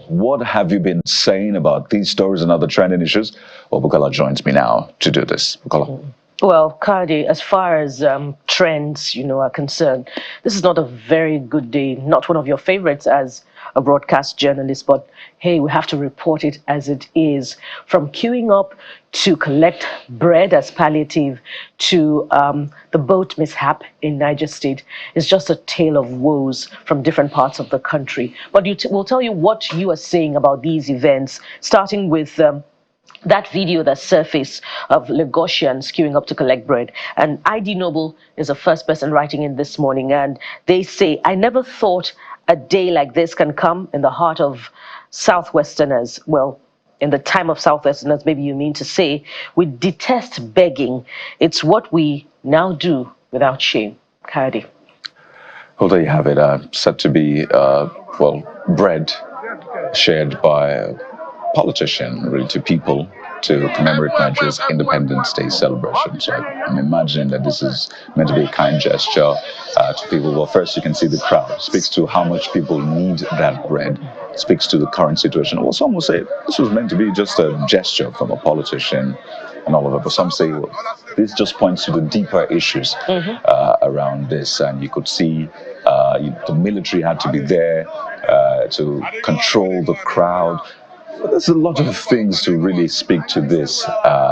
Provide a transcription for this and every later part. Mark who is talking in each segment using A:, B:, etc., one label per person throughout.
A: What have you been saying about these stories and other trending issues? Well, Bukola joins me now to do this. Bukola.
B: Well, Kadi, as far as trends, are concerned, this is not a very good day, not one of your favorites as a broadcast journalist, but hey, we have to report it as it is. From queuing up to collect bread as palliative to the boat mishap in Niger State is just a tale of woes from different parts of the country. But we'll tell you what you are saying about these events, starting with that video that surfaced of Lagosians queuing up to collect bread. And ID Noble is the first person writing in this morning, and they say, I never thought a day like this can come in the heart of Southwesterners. Well, in the time of Southwesterners, maybe you mean to say, we detest begging. It's what we now do without shame. Kadi.
A: Well, there you have it. Said to be, bread shared by a politician, really, to people to commemorate Nigeria's Independence Day celebration. So I'm imagining that this is meant to be a kind gesture to people. Well, first you can see the crowd. It speaks to how much people need that bread. It speaks to the current situation. Well, some will say this was meant to be just a gesture from a politician and all of it. But some say, well, this just points to the deeper issues around this. And you could see the military had to be there to control the crowd. But there's a lot of things to really speak to this.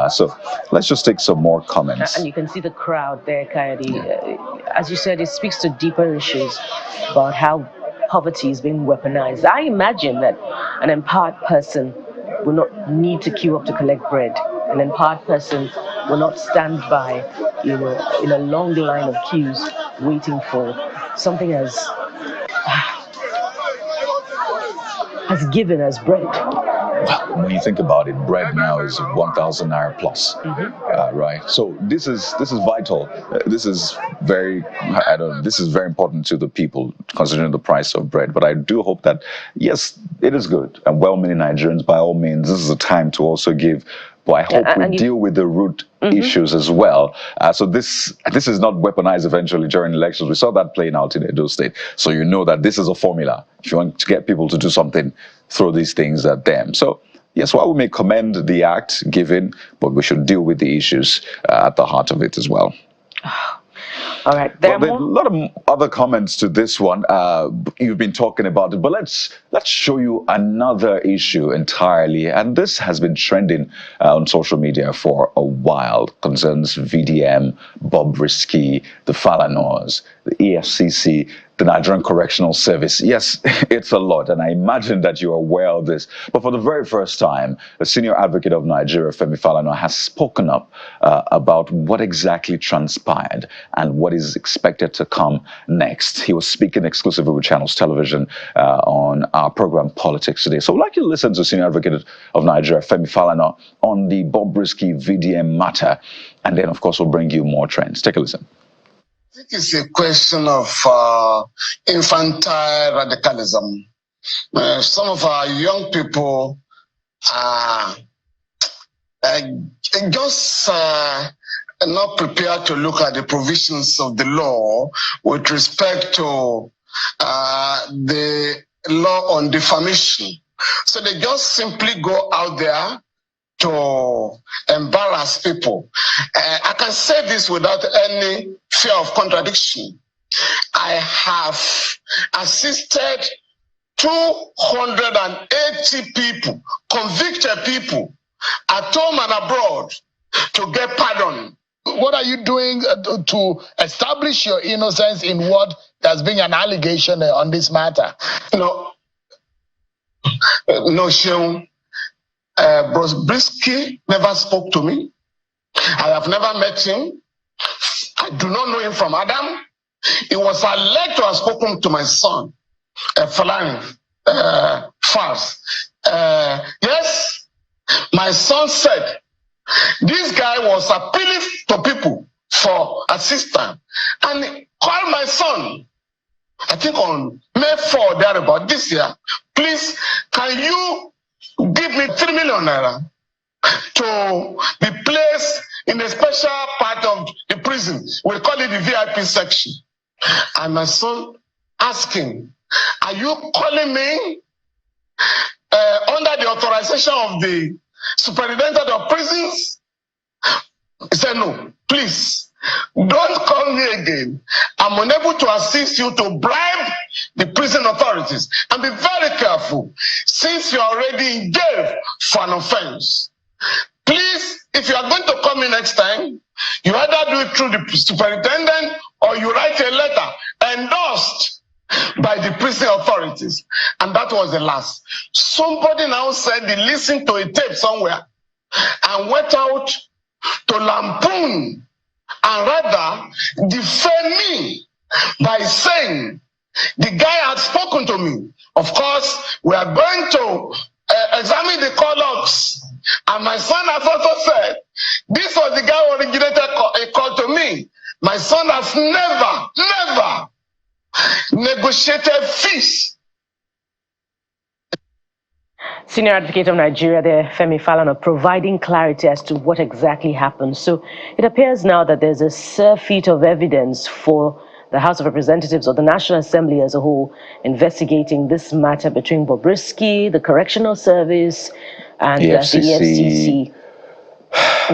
A: So let's just take some more comments.
B: And you can see the crowd there, Coyote. As you said, it speaks to deeper issues about how poverty is being weaponized. I imagine that an empowered person will not need to queue up to collect bread. An empowered person will not stand by, in a long line of queues waiting for something as given as bread.
A: When you think about it, bread now is 1,000 naira plus, right? So this is vital. This is very important to the people, considering the price of bread. But I do hope that, yes, it is good. And well-meaning Nigerians, by all means, this is a time to also give. But I hope we deal with the root issues as well. So this is not weaponized eventually during elections. We saw that playing out in Edo State. So you know that this is a formula. If you want to get people to do something, throw these things at them. So yes, while we may commend the act given, but we should deal with the issues at the heart of it as well.
B: All right.
A: There are a lot of other comments to this one. You've been talking about it, but let's show you another issue entirely. And this has been trending on social media for a while. Concerns VDM, Bobrisky, the Falanos, the EFCC, the Nigerian Correctional Service. Yes, it's a lot, and I imagine that you're aware of this. But for the very first time, the senior advocate of Nigeria, Femi Falana, has spoken up about what exactly transpired and what is expected to come next. He was speaking exclusively with Channels Television on our program Politics Today. So I'd like you to listen to senior advocate of Nigeria, Femi Falana, on the Bobrisky VDM matter. And then, of course, we'll bring you more trends. Take a listen.
C: I think it's a question of infantile radicalism. Some of our young people are just not prepared to look at the provisions of the law with respect to the law on defamation. So they just simply go out there to embarrass people. I can say this without any fear of contradiction. I have assisted 280 people, convicted people, at home and abroad, to get pardon.
D: What are you doing to establish your innocence in what has been an allegation on this matter?
C: No, Seun. Bobrisky never spoke to me. I have never met him. I do not know him from Adam. It was alleged to have spoken to my son, Falani Fars. Yes, my son said this guy was appealing to people for assistance, and he called my son, I think on May 4 thereabout this year. Please, can you give me 3 million naira to be placed in a special part of the prison? We call it the VIP section. And my son asking, are you calling me under the authorization of the superintendent of prisons. He said, no, please, don't call me again. I'm unable to assist you to bribe the prison authorities. And be very careful, since you're already in jail for an offense. Please, if you are going to call me next time, you either do it through the superintendent or you write a letter endorsed by the prison authorities. And that was the last. Somebody now said they listened to a tape somewhere and went out to lampoon and rather defame me by saying the guy had spoken to me. Of course, we are going to examine the call logs. And my son has also said, this was the guy who originated a call to me. My son has never negotiated fees.
B: Senior Advocate of Nigeria there, Femi Falana, providing clarity as to what exactly happened. So it appears now that there's a surfeit of evidence for the House of Representatives or the National Assembly as a whole investigating this matter between Bobrisky, the Correctional Service, and the FCC.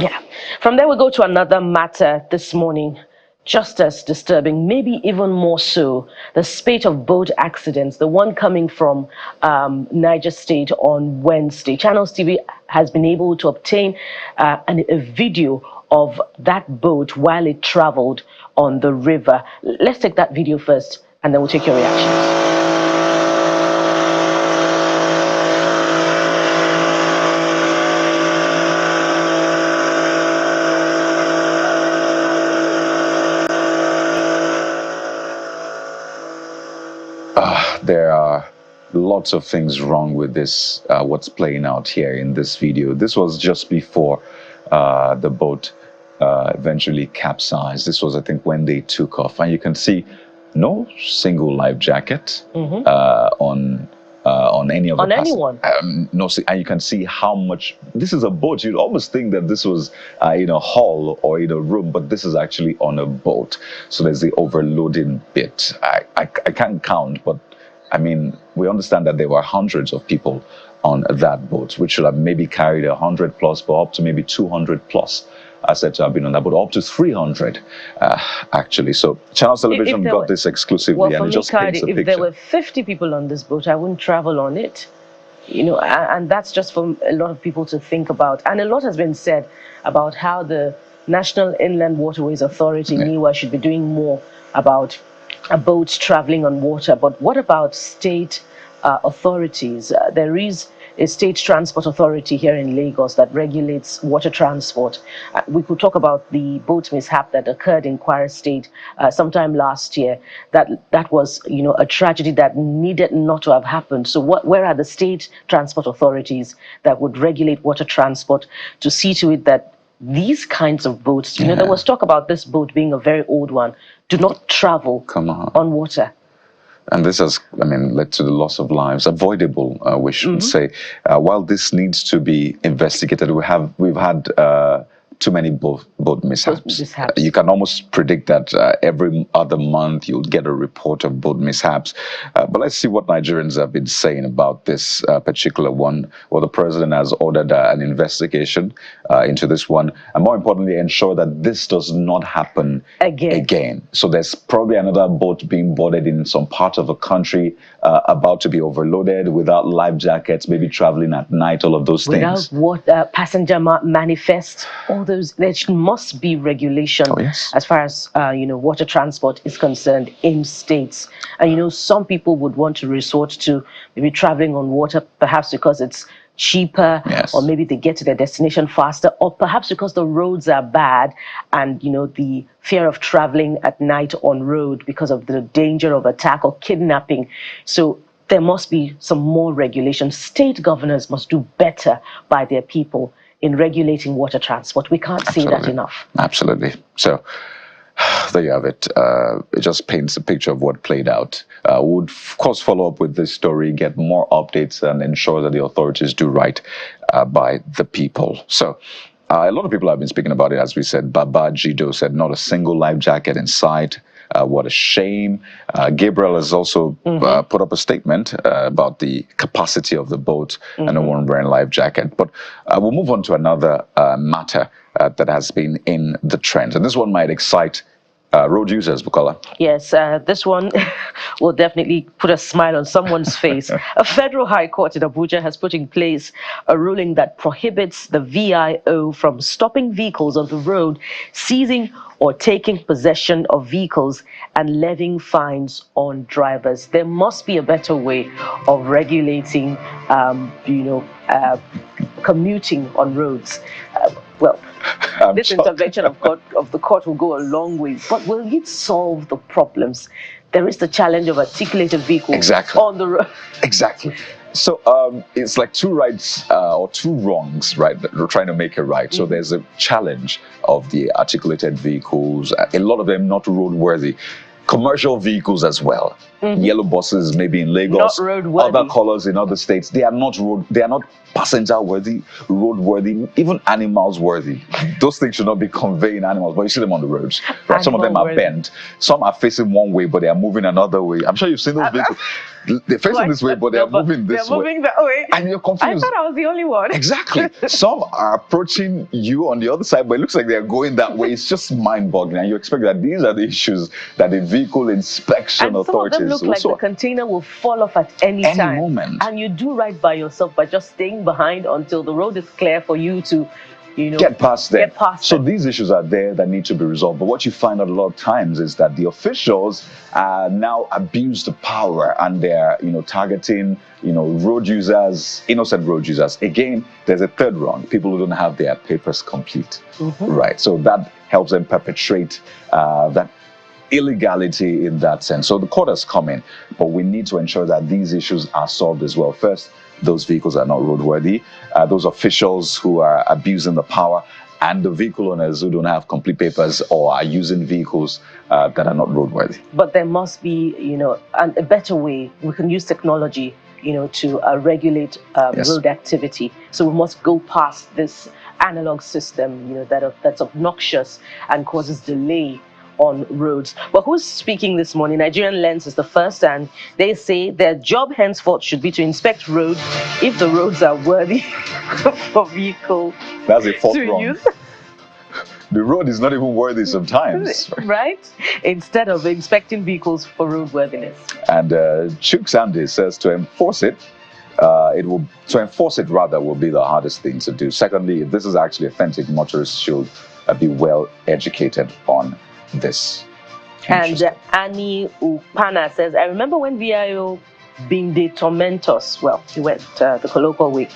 B: Yeah. From there, we go to another matter this morning, just as disturbing, maybe even more so, the spate of boat accidents, the one coming from Niger State on Wednesday. Channels TV has been able to obtain a video of that boat while it traveled on the river. Let's take that video first, and then we'll take your reactions.
A: There are lots of things wrong with this, what's playing out here in this video. This was just before the boat eventually capsized. This was, I think, when they took off. And you can see no single life jacket on any of the
B: anyone.
A: No, and you can see how much this is a boat. You'd almost think that this was in a hall or in a room, but this is actually on a boat. So there's the overloading bit. I can't count, but I mean, we understand that there were hundreds of people on that boat, which should have maybe carried 100 plus, but up to maybe 200 plus. I said to have been on that boat, up to 300 actually. So Channel Television got this exclusively, and it just paints a picture.
B: If there were 50 people on this boat, I wouldn't travel on it. You know, and that's just for a lot of people to think about. And a lot has been said about how the National Inland Waterways Authority, NIWA, should be doing more about boats traveling on water. But what about state authorities? There is a state transport authority here in Lagos that regulates water transport. We could talk about the boat mishap that occurred in Kwara State sometime last year. That was, you know, a tragedy that needed not to have happened. So where are the state transport authorities that would regulate water transport to see to it that these kinds of boats, you know, there was talk about this boat being a very old one, do not travel on water.
A: And this has, I mean, led to the loss of lives, avoidable, we should say. While this needs to be investigated, we've had too many boat mishaps. You can almost predict that every other month you'll get a report of boat mishaps. But let's see what Nigerians have been saying about this particular one. Well, the president has ordered an investigation into this one, and more importantly, ensure that this does not happen again. So there's probably another boat being boarded in some part of the country, about to be overloaded, without life jackets, maybe traveling at night, all of those things.
B: Without passenger manifest, all those, there must be regulation as far as you know, water transport is concerned in states. And you know, some people would want to resort to maybe traveling on water, perhaps because it's cheaper, or maybe they get to their destination faster, or perhaps because the roads are bad and, you know, the fear of traveling at night on road because of the danger of attack or kidnapping. So there must be some more regulation. State governors must do better by their people in regulating water transport. We can't say that enough.
A: Absolutely. So there you have it. It just paints a picture of what played out. We'll, of course, follow up with this story, get more updates, and ensure that the authorities do right by the people. So a lot of people have been speaking about it. As we said, Gbajibo said not a single life jacket in sight. What a shame. Gabriel has also put up a statement about the capacity of the boat and no one wearing life jacket. But we'll move on to another matter that has been in the trend. And this one might excite road users, Bukola.
B: Yes, this one will definitely put a smile on someone's face. A federal high court in Abuja has put in place a ruling that prohibits the VIO from stopping vehicles on the road, seizing or taking possession of vehicles, and levying fines on drivers. There must be a better way of regulating, commuting on roads. This intervention of the court will go a long way, but will it solve the problems? There is the challenge of articulated vehicles on the road. Exactly.
A: So it's like two rights or two wrongs, right? That we're trying to make it right. So there's a challenge of the articulated vehicles, a lot of them not roadworthy. Commercial vehicles as well. Yellow buses, maybe in Lagos, other colors in other states. They are not passenger worthy, road worthy, even animals worthy. Those things should not be conveying animals, but you see them on the roads. Right? Some of them are bent. Some are facing one way, but they are moving another way. I'm sure you've seen those vehicles. They're facing this way, but they are moving this way.
B: Moving that way.
A: And you're confused.
B: I thought I was the only one.
A: Exactly. Some are approaching you on the other side, but it looks like they're going that way. It's just mind-boggling. And you expect that these are the issues that the vehicle inspection authorities...
B: And some of them look like the container will fall off at any time.
A: Moment.
B: And you do right by yourself by just staying behind until the road is clear for you to...
A: get past them. So these issues are there that need to be resolved. But what you find out a lot of times is that the officials now abuse the power and they're, targeting, road users, innocent road users. Again, there's a third wrong. People who don't have their papers complete. Right. So that helps them perpetrate that illegality in that sense. So the court has come in, but we need to ensure that these issues are solved as well. First, those vehicles are not roadworthy. Those officials who are abusing the power, and the vehicle owners who don't have complete papers or are using vehicles that are not roadworthy.
B: But there must be, a better way. We can use technology, to regulate road activity. So we must go past this analog system, that's obnoxious and causes delay on roads. But who's speaking this morning? Nigerian Lens is the first, and they say their job henceforth should be to inspect roads if the roads are worthy for vehicle.
A: That's a fourth wrong.
B: Use.
A: The road is not even worthy sometimes.
B: Right? Instead of inspecting vehicles for roadworthiness.
A: And Chuk Sandy says to enforce it, will be the hardest thing to do. Secondly, if this is actually authentic, motorists should be well educated on this.
B: And Annie Upana says, I remember when VIO being the tormentors, well, he went the colloquial way,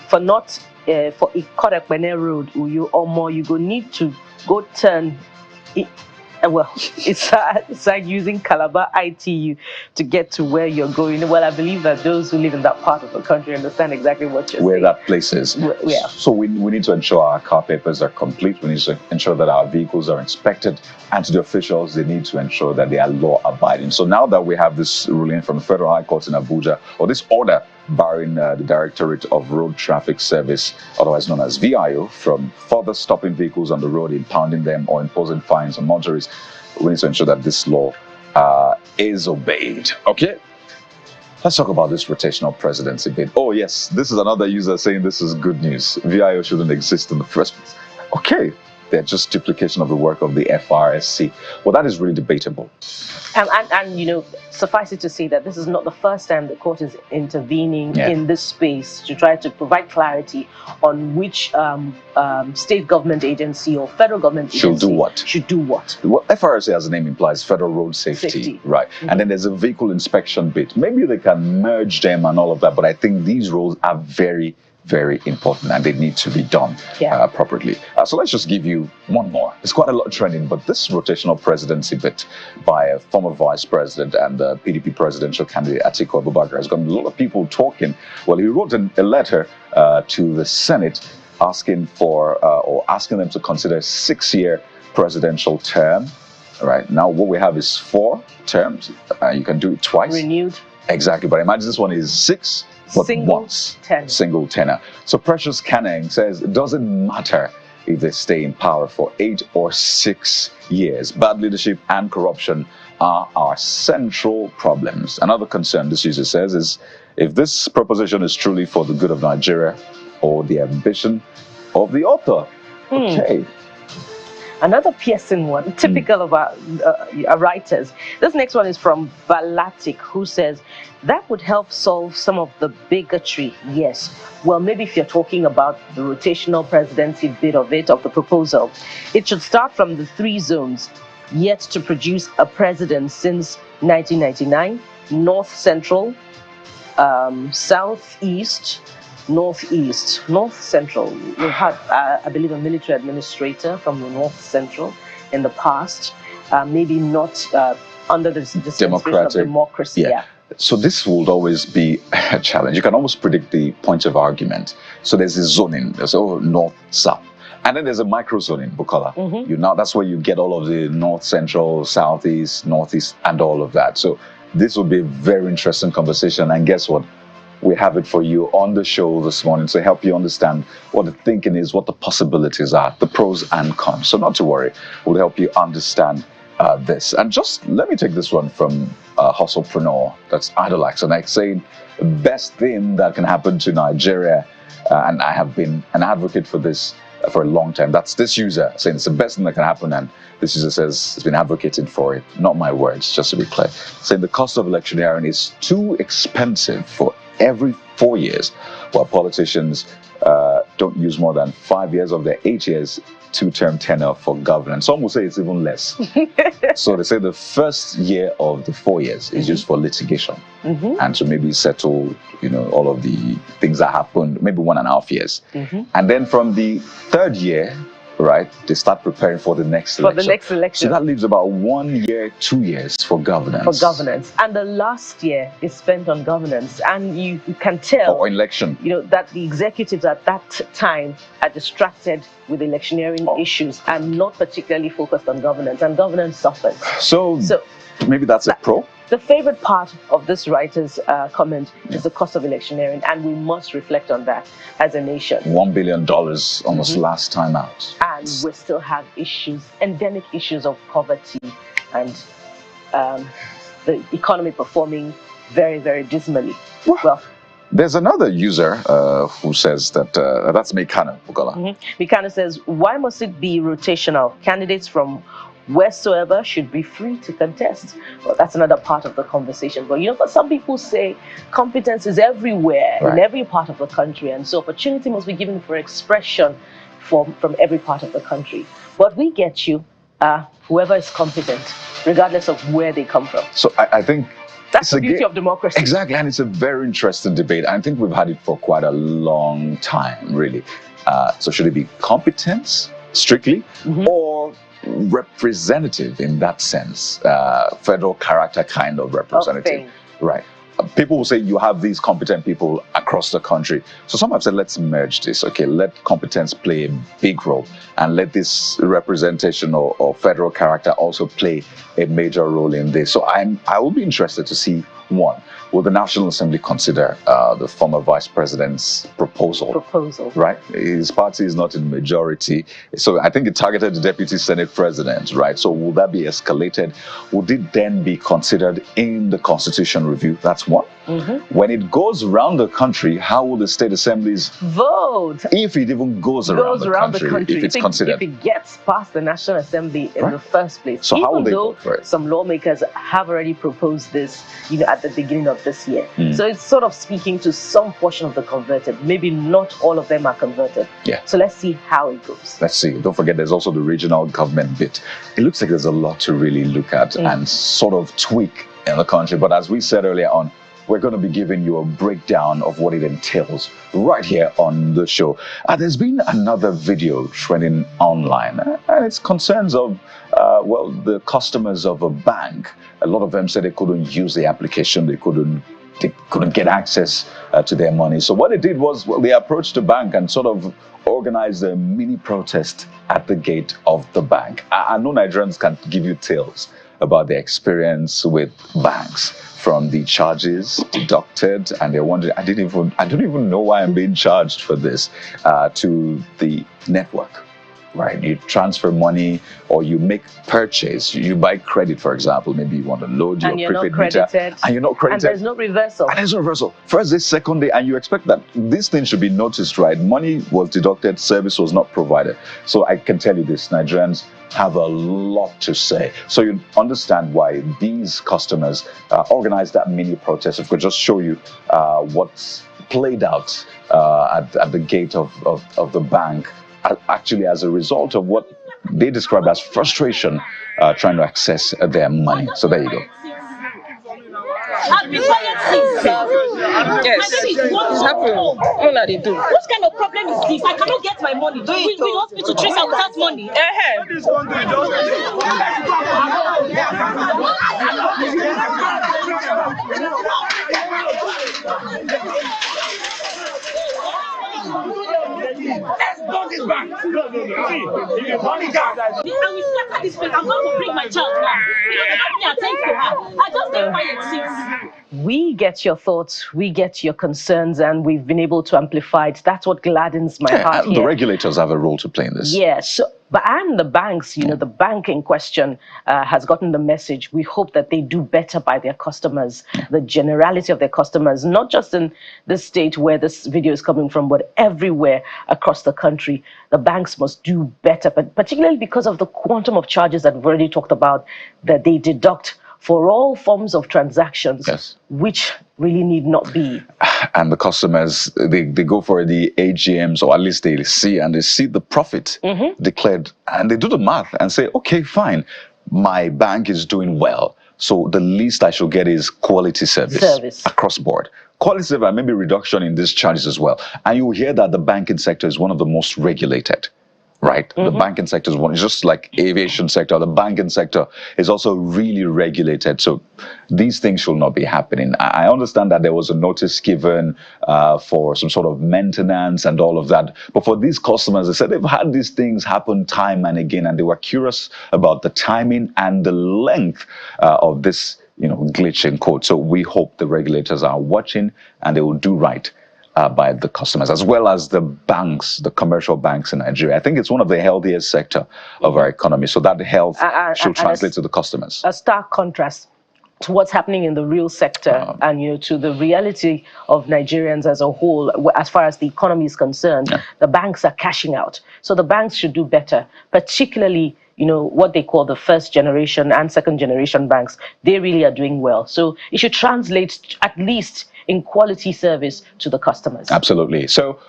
B: for not for Ikorekpene Road, you go need to go turn it's like using Calabar ITU to get to where you're going. Well, I believe that those who live in that part of the country understand exactly what you're saying.
A: Where that place is.
B: Yeah.
A: So we need to ensure our car papers are complete. We need to ensure that our vehicles are inspected. And to the officials, they need to ensure that they are law-abiding. So now that we have this ruling from the Federal High Court in Abuja, or this order barring the Directorate of Road Traffic Service, otherwise known as VIO, from further stopping vehicles on the road, impounding them, or imposing fines on motorists, we need to ensure that this law is obeyed. Okay? Let's talk about this rotational presidency bid. Oh, yes, this is another user saying this is good news. VIO shouldn't exist in the first place. Okay. They're just duplication of the work of the FRSC. Well, that is really debatable.
B: And suffice it to say that this is not the first time the court is intervening in this space to try to provide clarity on which state government agency or federal government agency should do what.
A: Well, FRSC, as the name implies, Federal Road Safety. Right. And then there's a vehicle inspection bit. Maybe they can merge them and all of that, but I think these roles are very, very important and they need to be done properly. So let's just give you one more. It's quite a lot trending, but this rotational presidency bit by a former vice president and PDP presidential candidate Atiku Abubakar has gotten a lot of people talking. Well, he wrote a letter to the Senate asking them to consider a 6-year presidential term. Right now, what we have is 4 terms. You can do it twice.
B: Renewed.
A: Exactly, but imagine this one is 6. But once, single tenor. So Precious Canning says it doesn't matter if they stay in power for 8 or 6 years. Bad leadership and corruption are our central problems. Another concern, this user says, is if this proposition is truly for the good of Nigeria or the ambition of the author. Okay.
B: Another piercing one, typical of our writers. This next one is from Balatic, who says, that would help solve some of the bigotry. Yes. Well, maybe if you're talking about the rotational presidency bit of it, of the proposal, it should start from the 3 zones yet to produce a president since 1999, North Central, Southeast, Northeast, North Central. We've had, I believe, a military administrator from the North Central in the past, maybe not under the dispensation of democracy.
A: Yeah. So this would always be a challenge. You can almost predict the point of argument. So there's this zoning, there's North, South. And then there's a micro zoning, Bukola. That's where you get all of the North Central, Southeast, Northeast, and all of that. So this will be a very interesting conversation. And guess what? We have it for you on the show this morning to help you understand what the thinking is, what the possibilities are, the pros and cons. So not to worry, we'll help you understand this. And just let me take this one from Hustlepreneur, that's Idolax, and saying the best thing that can happen to Nigeria, and I have been an advocate for this for a long time. That's this user saying it's the best thing that can happen, and this user says it's been advocating for it. Not my words, just to be clear. Saying the cost of electioneering is too expensive for every 4 years, while politicians don't use more than 5 years of their 8 years 2-term tenure for governance. Some will say it's even less. So they say the first year of the 4 years is used for litigation, and to maybe settle, all of the things that happened, maybe 1.5 years. And then from the 3rd year, right, they start preparing for the next election. So that leaves about 1 year, 2 years for governance.
B: And the last year is spent on governance. And you can tell,
A: or election,
B: that the executives at that time are distracted with electioneering issues and not particularly focused on governance. And governance suffers. So
A: maybe that's a pro.
B: The favorite part of this writer's comment is the cost of electioneering, and we must reflect on that as a nation.
A: $1 billion almost last time out.
B: And we still have issues, endemic issues of poverty and the economy performing very, very dismally. Well,
A: there's another user who says that, that's Mekano, Bukola.
B: Mekano says, why must it be rotational? Candidates from wheresoever should be free to contest. Well, that's another part of the conversation. But some people say competence is everywhere, in every part of the country, and so opportunity must be given for expression from every part of the country. But we get you, whoever is competent, regardless of where they come from.
A: So I think
B: that's the beauty of democracy.
A: Exactly, and it's a very interesting debate. I think we've had it for quite a long time, really. So should it be competence, strictly, or representative in that sense, federal character kind of representative, right? People will say you have these competent people across the country. So some have said, let's merge this. Okay, let competence play a big role, and let this representation or federal character also play a major role in this. So I will be interested to see, one, will the National Assembly consider the former vice president's proposal? Right? His party is not in majority. So I think it targeted the deputy Senate president, right? So will that be escalated? Would it then be considered in the constitution review? That's one. When it goes around the country, how will the state assemblies
B: vote?
A: If it even goes around the country, if it's considered.
B: If it gets past the National Assembly in the first place.
A: So how will they vote for it?
B: Some lawmakers have already proposed this, at the beginning of this year. So it's sort of speaking to some portion of the converted. Maybe not all of them are converted. So let's see how it goes.
A: Let's see. Don't forget, there's also the regional government bit. It looks like there's a lot to really look at and sort of tweak in the country. But as we said earlier on, we're going to be giving you a breakdown of what it entails right here on the show. There's been another video trending online, and it's concerns of, the customers of a bank. A lot of them said they couldn't use the application, they couldn't get access to their money. So what they did was, they approached the bank and sort of organized a mini protest at the gate of the bank. I know Nigerians can give you tales about their experience with banks, from the charges deducted, and they're wondering, I don't even know why I'm being charged for this, to the network. right? You transfer money or you make purchase. You buy credit, for example. Maybe you want to load your prepaid meter and you're not credited.
B: And there's no reversal.
A: And there's no reversal. First day, second day, and you expect that this thing should be noticed, right? Money was deducted, service was not provided. So I can tell you this, Nigerians have a lot to say. So you understand why these customers organized that mini protest. If I could just show you what's played out at the gate of the bank, actually as a result of what they describe as frustration trying to access their money. So there you go.
E: I've been quiet since.
F: Yes, it's happening. What are they doing?
E: What kind of problem is this? I cannot get my money. We hospital trace out without money.
C: This back.
E: And we scatter this place. I'm going to bring my child now. You don't let me attend to her. I just stay quiet since.
B: We get your thoughts, we get your concerns, and we've been able to amplify it. That's what gladdens my heart here.
A: The regulators have a role to play in this.
B: Yes, and the banks, the bank in question has gotten the message. We hope that they do better by their customers, the generality of their customers, not just in this state where this video is coming from, but everywhere across the country. The banks must do better, but particularly because of the quantum of charges that we've already talked about, that they deduct for all forms of transactions,
A: yes,
B: which really need not be.
A: And the customers, they go for the AGMs, or at least they see the profit declared, and they do the math and say, okay, fine, my bank is doing well, so the least I should get is quality service. Across the board. Quality service, and maybe reduction in these charges as well. And you will hear that the banking sector is one of the most regulated. Right, the banking sector is one, just like aviation sector. The banking sector is also really regulated. So these things should not be happening. I understand that there was a notice given for some sort of maintenance and all of that. But for these customers, they said they've had these things happen time and again, and they were curious about the timing and the length of this, glitch in code. So we hope the regulators are watching and they will do right by the customers, as well as the banks, the commercial banks in Nigeria. I think it's one of the healthiest sector of our economy. So that health should translate to the customers.
B: A stark contrast to what's happening in the real sector and to the reality of Nigerians as a whole, as far as the economy is concerned. The banks are cashing out. So the banks should do better, particularly what they call the first generation and second generation banks. They really are doing well. So it should translate at least in quality service to the customers.
A: Absolutely. So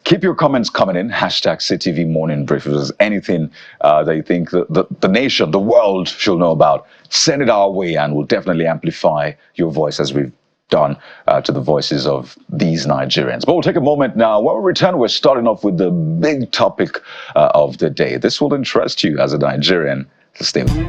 A: keep your comments coming in. #CTV Morning Brief. If there's anything that you think the nation, the world should know about, send it our way and we'll definitely amplify your voice as we've done to the voices of these Nigerians. But we'll take a moment now. When we return, we're starting off with the big topic of the day. This will interest you as a Nigerian. So stay with me.